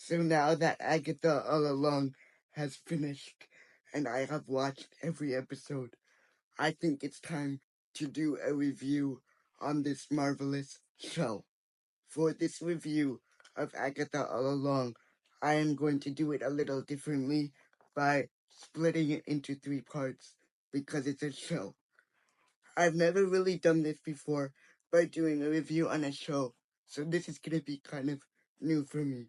So now that Agatha All Along has finished and I have watched every episode, I think it's time to do a review on this marvelous show. For this review of Agatha All Along, I am going to do it a little differently by splitting it into three parts because it's a show. I've never really done this before by doing a review on a show, so this is going to be kind of new for me.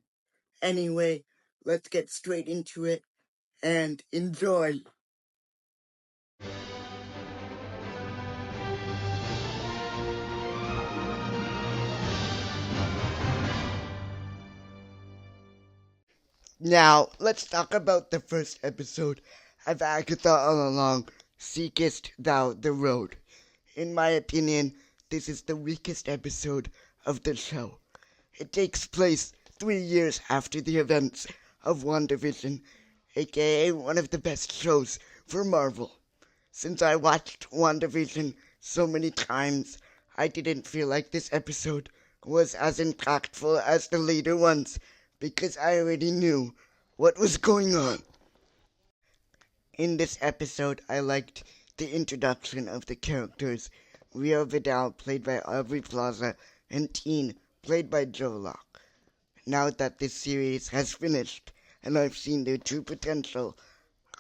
Anyway, let's get straight into it and enjoy. Now, let's talk about the first episode of Agatha All Along, Seekest Thou the Road. In my opinion, this is the weakest episode of the show. It takes place 3 years after the events of WandaVision, aka one of the best shows for Marvel. Since I watched WandaVision so many times, I didn't feel like this episode was as impactful as the later ones because I already knew what was going on. In this episode, I liked the introduction of the characters. Rio Vidal, played by Aubrey Plaza, and Teen, played by Joe Locke. Now that this series has finished and I've seen their true potential,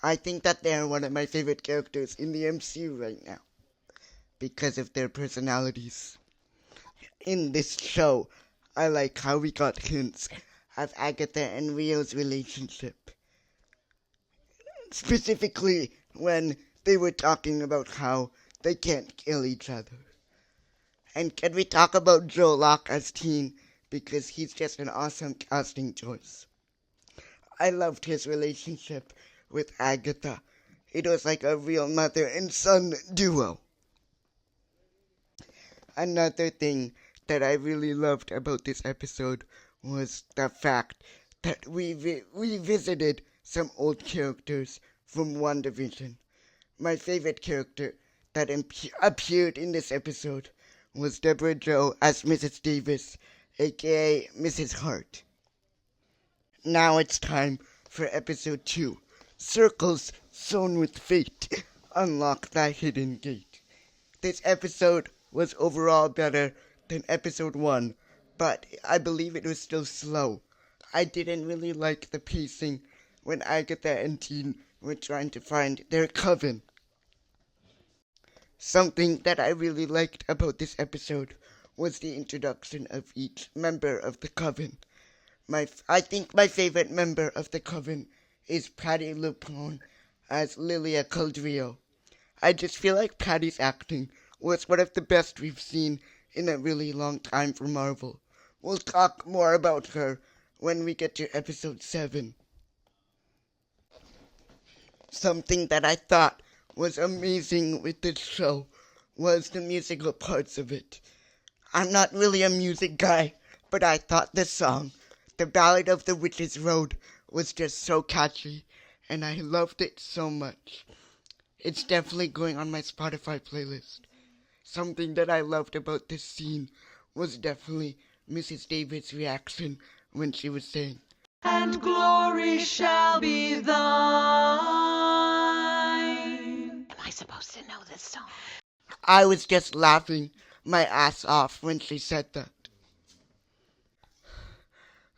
I think that they are one of my favorite characters in the MCU right now because of their personalities. In this show, I like how we got hints of Agatha and Rio's relationship. Specifically when they were talking about how they can't kill each other. And can we talk about Joe Locke as Teen because he's just an awesome casting choice. I loved his relationship with Agatha. It was like a real mother and son duo. Another thing that I really loved about this episode was the fact that we revisited some old characters from WandaVision. My favorite character that appeared in this episode was Deborah Jo as Mrs. Davis, aka Mrs. Hart. Now it's time for episode 2, Circles Sewn with Fate, Unlock Thy Hidden Gate. This episode was overall better than episode 1, but I believe it was still slow. I didn't really like the pacing when Agatha and Teen were trying to find their coven. Something that I really liked about this episode was the introduction of each member of the coven. I think my favorite member of the coven is Patti LuPone as Lilia Caldrillo. I just feel like Patty's acting was one of the best we've seen in a really long time for Marvel. We'll talk more about her when we get to episode 7. Something that I thought was amazing with this show was the musical parts of it. I'm not really a music guy, but I thought this song, The Ballad of the Witch's Road, was just so catchy, and I loved it so much. It's definitely going on my Spotify playlist. Something that I loved about this scene was definitely Mrs. David's reaction when she was saying, "And glory shall be thine." Am I supposed to know this song? I was just laughing my ass off when she said that.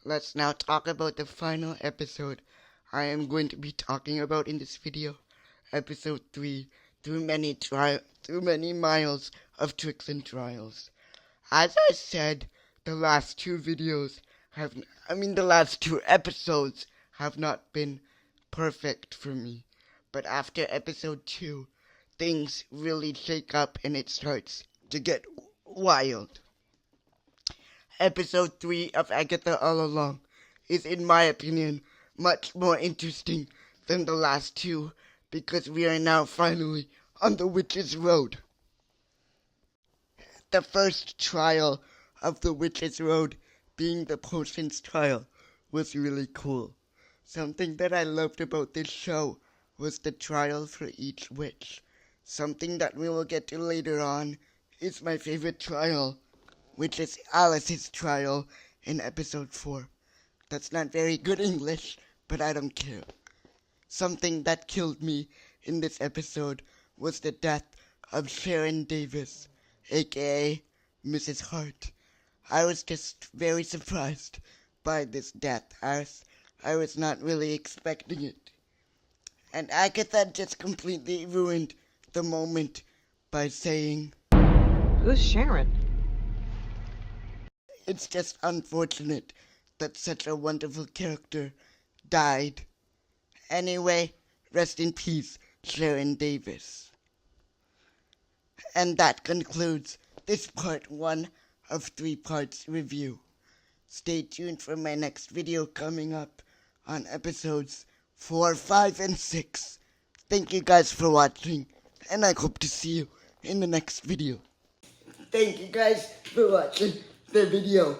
Let's now talk about the final episode I am going to be talking about in this video. Episode 3, Through Many Miles of Tricks and Trials. As I said, the last two episodes have not been perfect for me. But after episode 2, things really shake up and it starts to get wild. Episode 3 of Agatha All Along is, in my opinion, much more interesting than the last two because we are now finally on the Witch's Road. The first trial of the Witch's Road, being the potions trial, was really cool. Something that I loved about this show was the trial for each witch. Something that we will get to later on is my favorite trial, which is Alice's trial in episode 4. That's not very good English, but I don't care. Something that killed me in this episode was the death of Sharon Davis, aka Mrs. Hart. I was just very surprised by this death, as I was not really expecting it. And Agatha just completely ruined the moment by saying, Who's Sharon? it's just unfortunate that such a wonderful character died. Anyway, rest in peace, Sharon Davis. And that concludes this part 1 of 3 parts review. Stay tuned for my next video coming up on episodes 4, 5, and 6. Thank you guys for watching, and I hope to see you in the next video. Thank you guys for watching the video.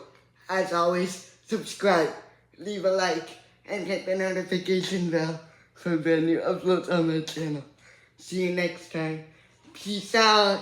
As always, subscribe, leave a like, and hit the notification bell for brand new uploads on my channel. See you next time. Peace out.